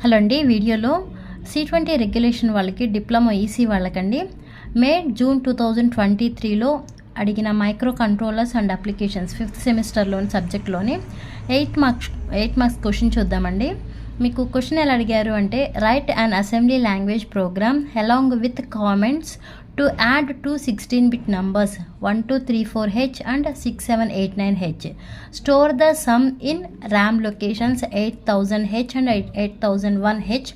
Hello అండి, వీడియోలో C20 regulation వాళ్ళకి డిప్లొమా ఈసీ వాళ్ళకండి జూన్ 2023లో అడిగిన micro controllers and applications 5th సెమిస్టర్లోని సబ్జెక్ట్లోని 8 marks question చూద్దామండి. మీకు క్వశ్చన్ ఎలా అడిగారు అంటే, right and assembly language program along with comments to add two 16-bit numbers 1234H and 6789H. Store the sum in RAM locations 8000H and 8001H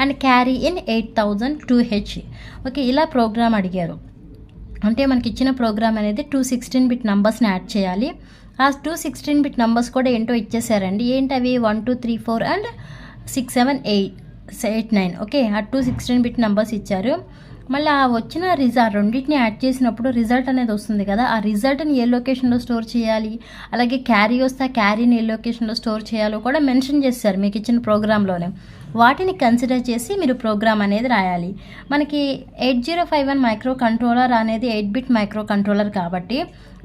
and carry in 8002H. Okay, ఇలా programme అడిగారు. అంటే మనకి ఇచ్చిన programme అనేది 2 16-bit నంబర్స్ని add చేయాలి. ఆ 2 16-bit numbers కూడా ఏంటో ఇచ్చేసారండి. ఏంటి అవి? 1234 అండ్ 6789. ఓకే, ఆ 2 16-bit నంబర్స్ ఇచ్చారు. మళ్ళీ ఆ వచ్చిన రెండింటిని యాడ్ చేసినప్పుడు రిజల్ట్ అనేది వస్తుంది కదా, ఆ రిజల్ట్ని ఏ లొకేషన్లో స్టోర్ చేయాలి, అలాగే క్యారీ వస్తే ఆ క్యారీని ఏ లొకేషన్లో స్టోర్ చేయాలో కూడా మెన్షన్ చేస్తారు మీకు ఇచ్చిన ప్రోగ్రాంలోనే. వాటిని కన్సిడర్ చేసి మీరు ప్రోగ్రామ్ అనేది రాయాలి. మనకి 8051 మైక్రో కంట్రోలర్ అనేది 8-bit మైక్రో కంట్రోలర్ కాబట్టి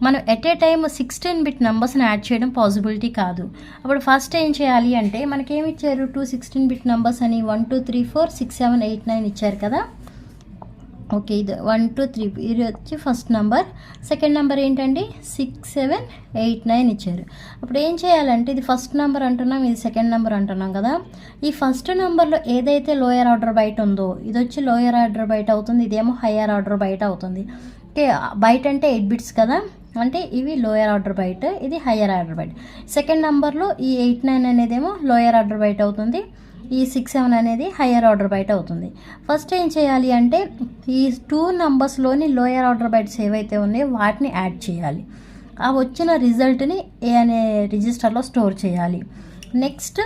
మనం ఎట్ ఏ టైమ్ 16-bit నంబర్స్ని యాడ్ చేయడం పాసిబిలిటీ కాదు. అప్పుడు ఫస్ట్ ఏం చేయాలి అంటే, మనకేమి ఇచ్చారు? 2 16-bit నంబర్స్ అని 1234 6789 ఇచ్చారు కదా. ఓకే, ఇది 123 ఇది వచ్చి ఫస్ట్ నెంబర్. సెకండ్ నెంబర్ ఏంటండి? 6789 ఇచ్చారు. అప్పుడు ఏం చేయాలంటే, ఇది ఫస్ట్ నెంబర్ అంటున్నాం, ఇది సెకండ్ నెంబర్ అంటున్నాం కదా. ఈ ఫస్ట్ నెంబర్లో ఏదైతే లోయర్ ఆర్డర్ బైట్ ఉందో ఇది వచ్చి లోయర్ ఆర్డర్ బైట్ అవుతుంది, ఇదేమో హయ్యర్ ఆర్డర్ బైట్ అవుతుంది. ఓకే, బైట్ అంటే 8 bits కదా, అంటే ఇవి లోయర్ ఆర్డర్ బైట్, ఇది హయ్యర్ ఆర్డర్ బైట్. సెకండ్ నెంబర్లో ఈ 89 అనేదేమో లోయర్ ఆర్డర్ బైట్ అవుతుంది, ఈ 67 అనేది హయ్యర్ ఆర్డర్ బైట్ అవుతుంది. ఫస్ట్ ఏం చేయాలి అంటే, ఈ 2 నంబర్స్లోని లోయర్ ఆర్డర్ బైట్స్ ఏవైతే ఉన్నాయో వాటిని యాడ్ చేయాలి. ఆ వచ్చిన రిజల్ట్ని ఏ అనే రిజిస్టర్లో స్టోర్ చేయాలి. నెక్స్ట్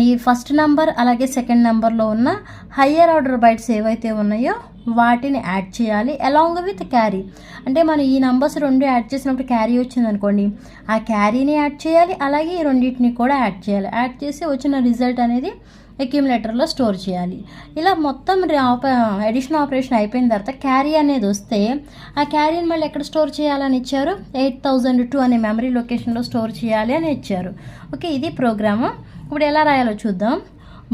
ఈ ఫస్ట్ నెంబర్ అలాగే సెకండ్ నెంబర్లో ఉన్న హయ్యర్ ఆర్డర్ బైట్స్ ఏవైతే ఉన్నాయో వాటిని యాడ్ చేయాలి అలాంగ్ విత్ క్యారీ. అంటే మనం ఈ నంబర్స్ 2 యాడ్ చేసినప్పుడు క్యారీ వచ్చింది అనుకోండి, ఆ క్యారీని యాడ్ చేయాలి, అలాగే ఈ రెండింటిని కూడా యాడ్ చేయాలి. యాడ్ చేసి వచ్చిన రిజల్ట్ అనేది అక్యూములేటర్లో స్టోర్ చేయాలి. ఇలా మొత్తం అడిషన్ ఆపరేషన్ అయిపోయిన తర్వాత క్యారీ అనేది వస్తే ఆ క్యారీని మళ్ళీ ఎక్కడ స్టోర్ చేయాలని ఇచ్చారు? 8002 అనే మెమరీ లొకేషన్లో స్టోర్ చేయాలి అని ఇచ్చారు. ఓకే, ఇది ప్రోగ్రాము. ఇప్పుడు ఎలా రాయాలో చూద్దాం.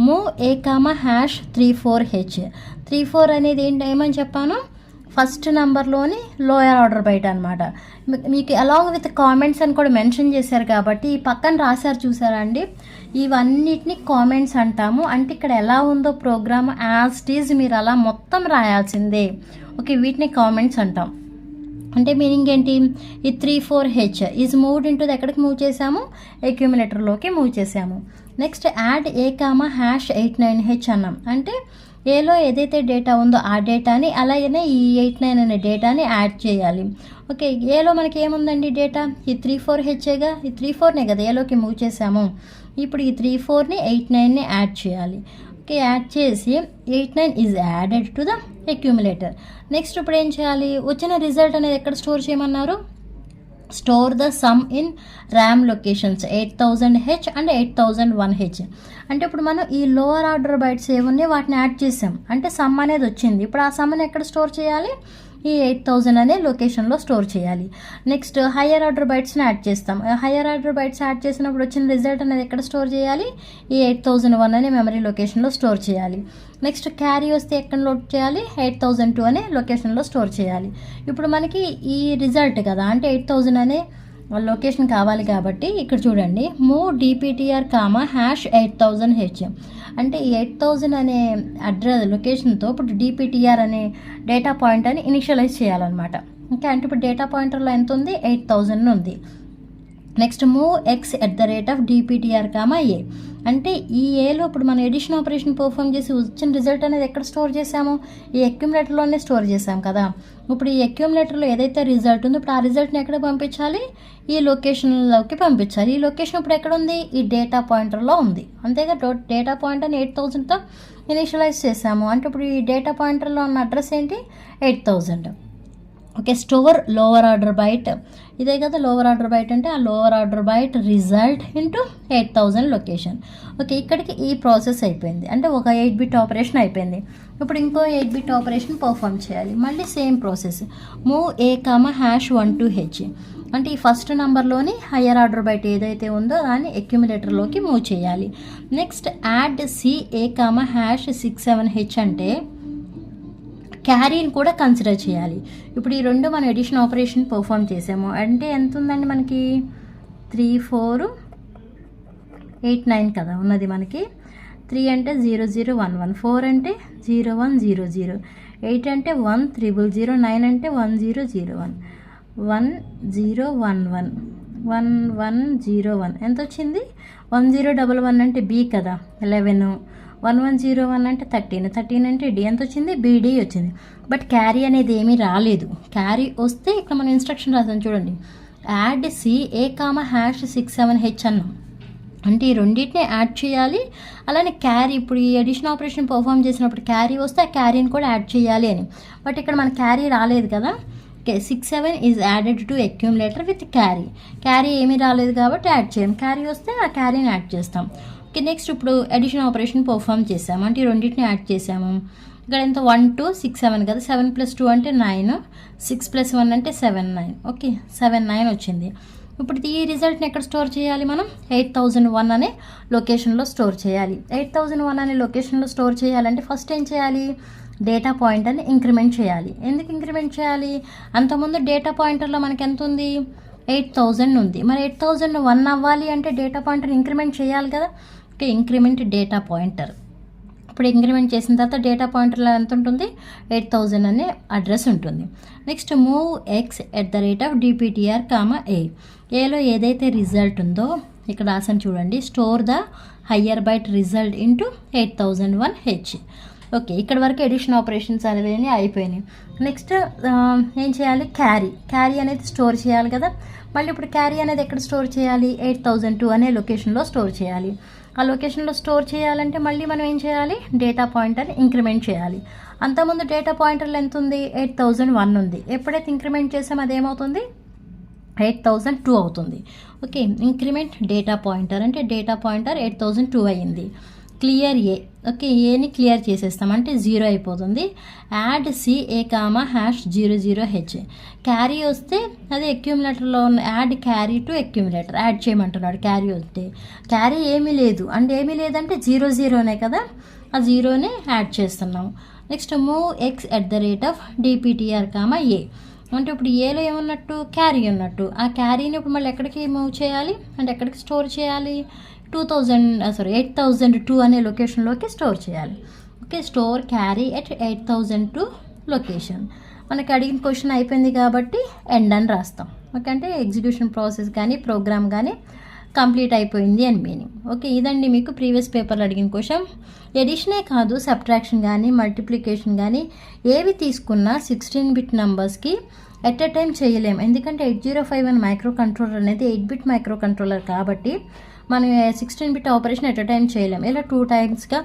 Move A,#34H. 34 అనేది ఏమని చెప్పాను? ఫస్ట్ నెంబర్లోని లోయర్ ఆర్డర్ బైట్ అనమాట. మీకు అలాంగ్ విత్ కామెంట్స్ అని కూడా మెన్షన్ చేశారు కాబట్టి ఈ పక్కన రాశారు చూసారా అండి, ఇవన్నిటిని కామెంట్స్ అంటాము. అంటే ఇక్కడ ఎలా ఉందో ప్రోగ్రామ్ యాజ్ ఇట్ ఈజ్ మీరు అలా మొత్తం రాయాల్సిందే. ఓకే, వీటిని కామెంట్స్ అంటాం. అంటే మీనింగ్ ఏంటి? ఈ 34H ఈజ్ మూవ్డ్ ఇంటూ ఎక్కడికి మూవ్ చేసాము? అక్యూములేటర్లోకి మూవ్ చేసాము. నెక్స్ట్ యాడ్ A,#89H అన్నాం. అంటే ఏలో ఏదైతే డేటా ఉందో ఆ డేటాని, అలాగనే ఈ 89 అనే డేటాని యాడ్ చేయాలి. ఓకే, ఏలో మనకి ఏముందండి డేటా? ఈ 34Hగా, ఈ 34నే కదా ఏలోకి మూవ్ చేసాము. ఇప్పుడు ఈ 34ని 89ని యాడ్ చేయాలి. ఓకే, యాడ్ చేసి 89 is added to the accumulator. Next ఇప్పుడు ఏం చేయాలి? వచ్చిన రిజల్ట్ అనేది ఎక్కడ స్టోర్ చేయమన్నారు? Store the sum in RAM locations 8000H and 8001H. అంటే ఇప్పుడు మనం ఈ లోవర్ ఆర్డర్ బైట్స్ ఏమున్నాయి వాటిని యాడ్ చేసాం, అంటే సమ్ అనేది వచ్చింది. ఇప్పుడు ఆ సమ్ని ఎక్కడ స్టోర్ చేయాలి? ఈ 8000 అనే లొకేషన్లో స్టోర్ చేయాలి. నెక్స్ట్ హయ్యర్ ఆర్డర్ బైట్స్ని యాడ్ చేస్తాం. హయ్యర్ ఆర్డర్ బైట్స్ యాడ్ చేసినప్పుడు వచ్చిన రిజల్ట్ అనేది ఎక్కడ స్టోర్ చేయాలి? ఈ 8001 అనే మెమరీ లొకేషన్లో స్టోర్ చేయాలి. నెక్స్ట్ క్యారీ వస్తే ఎక్కడ లోడ్ చేయాలి? 8002 అనే లొకేషన్లో స్టోర్ చేయాలి. ఇప్పుడు మనకి ఈ రిజల్ట్ కదా, అంటే 8000 అనే లొకేషన్ కావాలి కాబట్టి ఇక్కడ చూడండి, మూవ్ DPTR, #8000H. అంటే ఈ 8000 అనే అడ్రస్ లొకేషన్తో ఇప్పుడు DPTR అనే డేటా పాయింట్ అని ఇనిషియలైజ్ చేయాలన్నమాట. ఓకే, అంటే ఇప్పుడు డేటా పాయింటర్లో ఎంత ఉంది? 8000 ఉంది. Next move X@DPTR, A. అంటే ఈ ఏలో ఇప్పుడు మనం ఎడిషన్ ఆపరేషన్ పర్ఫామ్ చేసి వచ్చిన రిజల్ట్ అనేది ఎక్కడ స్టోర్ చేసాము? ఈ అక్యూములేటర్లోనే స్టోర్ చేసాం కదా. ఇప్పుడు ఈ అక్యూములేటర్లో ఏదైతే రిజల్ట్ ఉందో ఇప్పుడు ఆ రిజల్ట్ని ఎక్కడ పంపించాలి? ఈ లొకేషన్లోకి పంపించాలి. ఈ లొకేషన్ ఇప్పుడు ఎక్కడ ఉంది? ఈ డేటా పాయింటర్లో ఉంది. అంతేగా, డేటా పాయింటర్ని 8000తో ఇనిషియలైజ్ చేసాము. అంటే ఇప్పుడు ఈ డేటా పాయింటర్లో ఉన్న అడ్రస్ ఏంటి? 8000. Okay, store lower order byte, ఇదే కదా లోవర్ ఆర్డర్ బైట్ అంటే, ఆ lower order byte result into 8000 location. Okay, ఇక్కడికి ఈ ప్రాసెస్ అయిపోయింది, అంటే ఒక 8 బిట్ ఆపరేషన్ అయిపోయింది. ఇప్పుడు ఇంకో 8 బిట్ ఆపరేషన్ పర్ఫామ్ చేయాలి. మళ్ళీ same process, move A comma hash 1 to h, అంటే ఈ ఫస్ట్ నెంబర్లోని హయ్యర్ ఆర్డర్ బైట్ ఏదైతే ఉందో దాన్ని అక్యుములేటర్లోకి మూవ్ చేయాలి. Next add C A comma hash 67h అంటే క్యారీని కూడా కన్సిడర్ చేయాలి. ఇప్పుడు ఈ రెండు మనం ఎడిషన్ ఆపరేషన్ పర్ఫామ్ చేసాము అంటే ఎంత ఉందండి మనకి, 3 4 8 9 కదా ఉన్నది మనకి. 3 అంటే 0 0 1 1, 4 అంటే 0 1 0 0, 8 అంటే 1 0 0, 9 అంటే 1 0 0 1, 1 0 1 1, 1 1 0 1, ఎంత వచ్చింది 1 0 1 1 అంటే బి కదా 11, 1 1 0 1 అంటే 13, 13 అంటే డి, ఎంత వచ్చింది బిడి వచ్చింది. బట్ క్యారీ అనేది ఏమీ రాలేదు. క్యారీ వస్తే ఇక్కడ మనం ఇన్స్ట్రక్షన్ రాసాం చూడండి, add C A comma hash 67h అన్నాం, అంటే ఈ రెండింటిని యాడ్ చేయాలి. అలానే క్యారీ, ఇప్పుడు ఈ ఎడిషన్ ఆపరేషన్ పర్ఫామ్ చేసినప్పుడు క్యారీ వస్తే ఆ క్యారీని కూడా యాడ్ చేయాలి అని. బట్ ఇక్కడ మన క్యారీ రాలేదు కదా. Okay, 67 is added to accumulator with carry. Carry ఏమీ రాలేదు కాబట్టి యాడ్ చేయం, క్యారీ వస్తే ఆ క్యారీని యాడ్ చేస్తాం. ఓకే, నెక్స్ట్ ఇప్పుడు ఎడిషన్ ఆపరేషన్ పర్ఫామ్ చేసాము, అంటే ఈ రెండింటిని యాడ్ చేసాము. ఇక్కడ ఎంత 1 2 6 7 కదా, 7 + 2 అంటే 9, 6 + 1 అంటే 7 9. ఓకే, 7 9 వచ్చింది. ఇప్పుడు ఈ రిజల్ట్ని ఎక్కడ స్టోర్ చేయాలి మనం, 8001 అనే లొకేషన్లో స్టోర్ చేయాలి. 8001 అనే లొకేషన్లో స్టోర్ చేయాలంటే ఫస్ట్ ఏం చేయాలి, డేటా పాయింటర్ని ఇంక్రిమెంట్ చేయాలి. ఎందుకు ఇంక్రిమెంట్ చేయాలి, అంతకుముందు డేటా పాయింటర్లో మనకి ఎంత ఉంది, 8000 ఉంది. మరి 8001 అవ్వాలి అంటే డేటా పాయింటర్ ఇంక్రిమెంట్ చేయాలి కదా. Okay, increment data pointer. ఇప్పుడు ఇంక్రిమెంట్ చేసిన తర్వాత డేటా పాయింటర్లో ఎంత ఉంటుంది, 8000 అనే అడ్రస్ ఉంటుంది. Next move X @dptr, A, ఏలో ఏదైతే రిజల్ట్ ఉందో ఇక్కడ రాసాను చూడండి, store the higher byte result into 8001h. Okay, ఇక్కడ వరకు ఎడిషన్ ఆపరేషన్స్ అనేవి అయిపోయినాయి. నెక్స్ట్ ఏం చేయాలి, క్యారీ అనేది స్టోర్ చేయాలి కదా. మళ్ళీ ఇప్పుడు క్యారీ అనేది ఎక్కడ స్టోర్ చేయాలి, 8002 అనే లొకేషన్లో స్టోర్ చేయాలి. ఆ లొకేషన్లో స్టోర్ చేయాలంటే మళ్ళీ మనం ఏం చేయాలి, డేటా పాయింటర్ని ఇంక్రిమెంట్ చేయాలి. అంతకుముందు డేటా పాయింటర్లో ఎంత ఉంది, 8001 ఉంది. ఎప్పుడైతే ఇంక్రిమెంట్ చేసామో అదేమవుతుంది, 8002 అవుతుంది. ఓకే, ఇంక్రిమెంట్ డేటా పాయింటర్ అంటే డేటా పాయింటర్ 8002 అయ్యింది. క్లియర్ ఏ, ఓకే, ఏని క్లియర్ చేసేస్తాం అంటే 0 అయిపోతుంది. Add C A comma hash 00h, carry వస్తే అది అక్యుములేటర్లో ఉన్న add carry to accumulator add చేయమంటున్నాడు. క్యారీ వస్తే క్యారీ ఏమీ లేదు అంటే ఏమీ లేదంటే 0 0నే కదా, ఆ 0నే యాడ్ చేస్తున్నాం. Next move X @dptr, A, అంటే ఇప్పుడు ఏలో ఏమన్నట్టు, క్యారీ ఉన్నట్టు. ఆ క్యారీని ఇప్పుడు మళ్ళీ ఎక్కడికి మూవ్ చేయాలి అంటే ఎక్కడికి స్టోర్ చేయాలి, 8002 అనే లొకేషన్లోకి స్టోర్ చేయాలి. Okay, store carry @8002 location. మనకి అడిగిన క్వశ్చన్ అయిపోయింది కాబట్టి ఎండ్ అని రాస్తాం. ఓకే, అంటే ఎగ్జిక్యూషన్ ప్రాసెస్ కానీ ప్రోగ్రామ్ కానీ కంప్లీట్ అయిపోయింది అని మీనింగ్. ఓకే, ఇదండి మీకు ప్రీవియస్ పేపర్లో అడిగిన క్వశ్చన్. ఎడిషనే కాదు, సబ్ట్రాక్షన్ కానీ మల్టిప్లికేషన్ కానీ ఏవి తీసుకున్నా 16 బిట్ నెంబర్స్కి ఎట్ ఎ టైం చేయలేము. ఎందుకంటే 8051 మైక్రో కంట్రోలర్ అనేది 8 బిట్ మైక్రో కంట్రోలర్ కాబట్టి మనం 16 bit operation at a time చేయలేము. ఇలా 2 టైమ్స్గా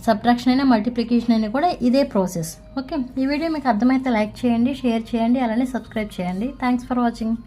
సబ్ట్రాక్షన్ అయినా మల్టిప్లికేషన్ అయినా కూడా ఇదే ప్రాసెస్. ఓకే, ఈ వీడియో మీకు అర్థమైతే లైక్ చేయండి, షేర్ చేయండి, అలానే సబ్స్క్రైబ్ చేయండి. Thanks for watching.